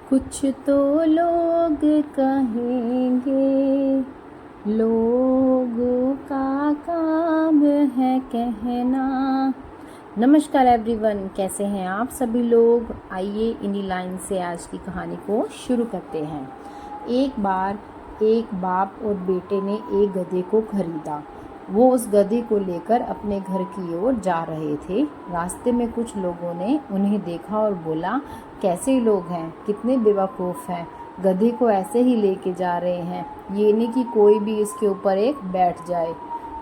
कुछ तो लोग कहेंगे, लोगों का काम है कहना। नमस्कार एवरीवन, कैसे हैं आप सभी लोग। आइए इन्हीं लाइन से आज की कहानी को शुरू करते हैं। एक बार एक बाप और बेटे ने एक गधे को खरीदा। वो उस गधे को लेकर अपने घर की ओर जा रहे थे। रास्ते में कुछ लोगों ने उन्हें देखा और बोला, कैसे लोग हैं, कितने बेवकूफ़ हैं, गधे को ऐसे ही लेके जा रहे हैं, ये नहीं कि कोई भी इसके ऊपर एक बैठ जाए।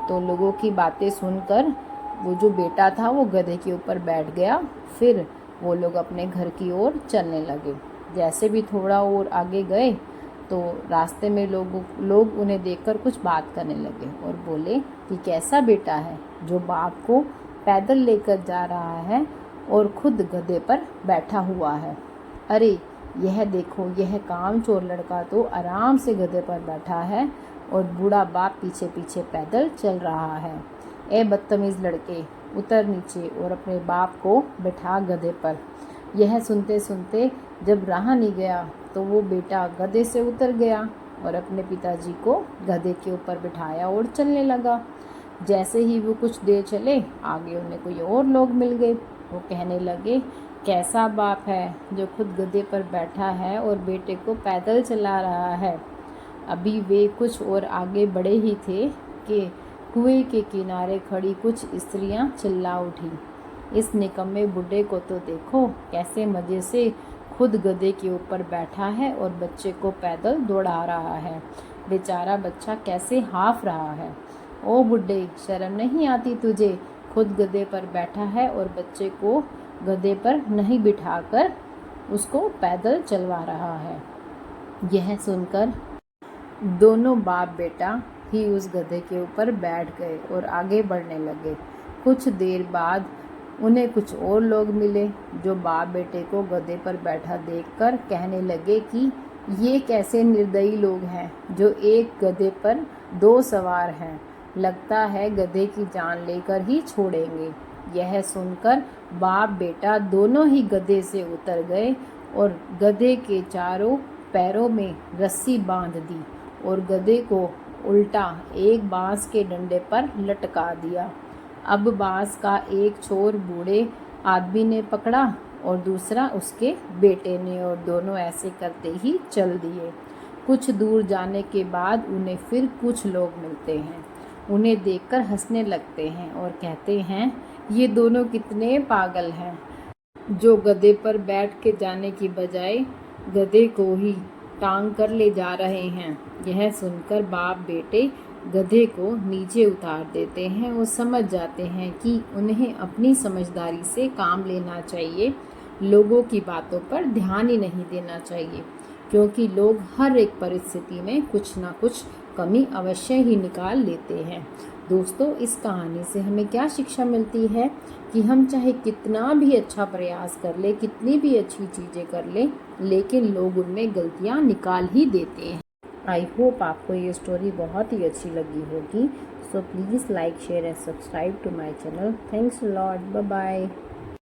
तो लोगों की बातें सुनकर वो जो बेटा था वो गधे के ऊपर बैठ गया। फिर वो लोग अपने घर की ओर चलने लगे। जैसे भी थोड़ा और आगे गए तो रास्ते में लोग उन्हें देखकर कुछ बात करने लगे और बोले कि कैसा बेटा है जो बाप को पैदल लेकर जा रहा है और खुद गधे पर बैठा हुआ है। अरे यह देखो, यह कामचोर लड़का तो आराम से गधे पर बैठा है और बूढ़ा बाप पीछे पीछे पैदल चल रहा है। ए बदतमीज़ लड़के, उतर नीचे और अपने बाप को बिठा गधे पर। यह सुनते सुनते जब रहा नहीं गया तो वो बेटा गधे से उतर गया और अपने पिताजी को गधे के ऊपर बिठाया और चलने लगा। जैसे ही वो कुछ देर चले, आगे उन्हें कोई और लोग मिल गए। वो कहने लगे, कैसा बाप है जो खुद गधे पर बैठा है और बेटे को पैदल चला रहा है। अभी वे कुछ और आगे बढ़े ही थे कि कुएं के किनारे खड़ी कुछ स्त्रियां चिल्ला उठी, इस निकम्मे बूढ़े को तो देखो, कैसे मज़े से खुद गधे के ऊपर बैठा है और बच्चे को पैदल दौड़ा रहा है। बेचारा बच्चा कैसे हाँफ रहा है। ओ बुढ़े, शर्म नहीं आती तुझे, खुद गधे पर बैठा है और बच्चे को गधे पर नहीं बिठाकर उसको पैदल चलवा रहा है। यह सुनकर दोनों बाप बेटा ही उस गधे के ऊपर बैठ गए और आगे बढ़ने लगे। कुछ देर बाद उन्हें कुछ और लोग मिले जो बाप बेटे को गधे पर बैठा देखकर कहने लगे कि ये कैसे निर्दयी लोग हैं जो एक गधे पर दो सवार हैं, लगता है गधे की जान लेकर ही छोड़ेंगे। यह सुनकर बाप बेटा दोनों ही गधे से उतर गए और गधे के चारों पैरों में रस्सी बांध दी और गधे को उल्टा एक बांस के डंडे पर लटका दिया। अब बांस का एक छोर बूढ़े आदमी ने पकड़ा और दूसरा उसके बेटे ने, और दोनों ऐसे करते ही चल दिए। कुछ दूर जाने के बाद उन्हें फिर कुछ लोग मिलते हैं। उन्हें देखकर हंसने लगते हैं और कहते हैं, ये दोनों कितने पागल हैं जो गधे पर बैठ के जाने की बजाय गधे को ही टांग कर ले जा रहे हैं। यह सुनकर बाप बेटे गधे को नीचे उतार देते हैं और समझ जाते हैं कि उन्हें अपनी समझदारी से काम लेना चाहिए, लोगों की बातों पर ध्यान ही नहीं देना चाहिए, क्योंकि लोग हर एक परिस्थिति में कुछ ना कुछ कमी अवश्य ही निकाल लेते हैं। दोस्तों, इस कहानी से हमें क्या शिक्षा मिलती है कि हम चाहे कितना भी अच्छा प्रयास कर ले, कितनी भी अच्छी चीज़ें कर ले, लेकिन लोग उनमें गलतियाँ निकाल ही देते हैं। आई होप आपको ये स्टोरी बहुत ही अच्छी लगी होगी। So please like, share and subscribe to my channel. Thanks a lot. Bye bye.